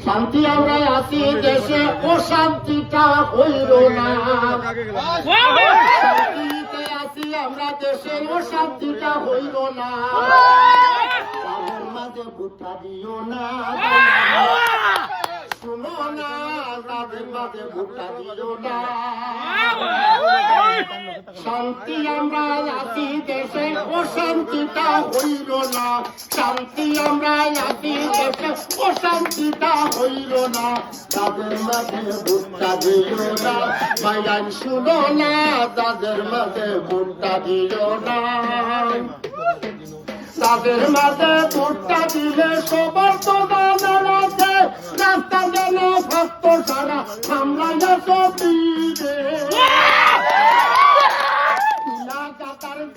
শান্তি আমরা আছি দেশে, অশান্তিটা হইল না। শান্তিতে আছি আমরা দেশে, অশান্তিটা হইল না। তাদের মাঝে ভুট্টা দিও না, শুনো না, তাদের মাঝে ভুট্টা দিও না। শান্তি আমরা আছি দেশে, অশান্তিটা হইল না। শান্তি আমরা আছি দেশে, অশান্তিটা হইল না। তাদের মাঝে ভুট্টা দিও না, ভাইজান শুনো না, তাদের মাঝে ভুট্টা দিও না। তাদের মাঝে ভুট্টা দিলে সবার তো দাঁড়াতে, রাস্তা যেন ভক্ত সারা সামলাইয়া চলবে।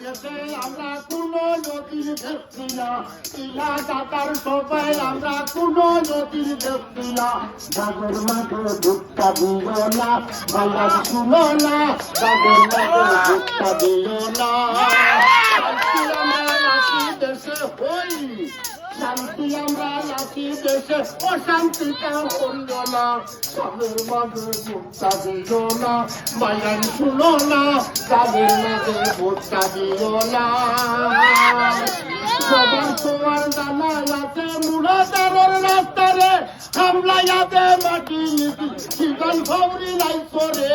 দেশে আমরা কোন নদীর দেখছি না, ইলাকাতার সবাই আমরা কোন নদীর দেখছি না। তাদের মাঝে ভুট্টা দিও না, বাংলা শুনো না, তাদের মাঝে ভুট্টা দিও না। শান্তি আমরা আছি দেশে হই, শান্তি আমরা আছি দেশে, অশান্তিটা হইল না। তাদের মাঝে ভুট্টা দিও না, বায়ান শুনো না, তাদের মাঝে ভুট্টা দিও না। সবার তোমার জানা আছে মুড়াদারের রাস্তারে, হামলাইয়াতে মাটি নীতি শিকল খবরি নাই করে।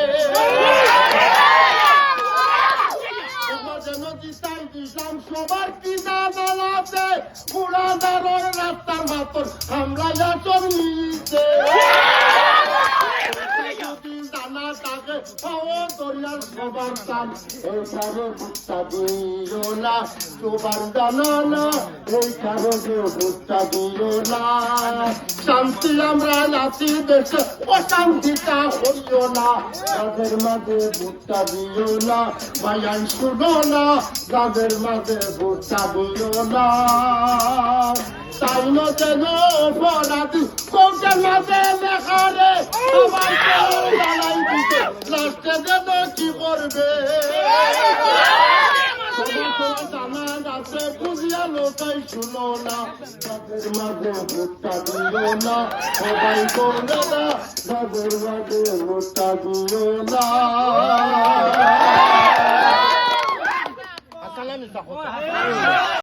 সবার কিনা জানাতে মুড়াদারের রাস্তার মাতর হামলাইয়া চোর নিতে। জানা তাকে পাওয়া দরিয়ার সবার কান, এইখানে ভুট্টা দিও না, সবার জানা না, এইখানে ভুট্টা দিও না। শান্তি আমরা আছি দেশে, অশান্তিটা হইও না। তাদের মাঝে ভুট্টা দিও না, ভাইয়ান শুনো না, তাদের মাঝে ভুট্টা দিও না। তাই না যেন অপরাধী কোর্টের মাঝে লেখা রে, সবাইকে জানাই দিতে লাস্টে যেন কি করবে। জানা আছে বুঝিয়া লোকাই শুনো না, তাদের মাঝে ভুট্টা দিও না, সবাই করবে না, তাদের মাঝে ভুট্টা দিও না। আসসালামু আলাইকুম।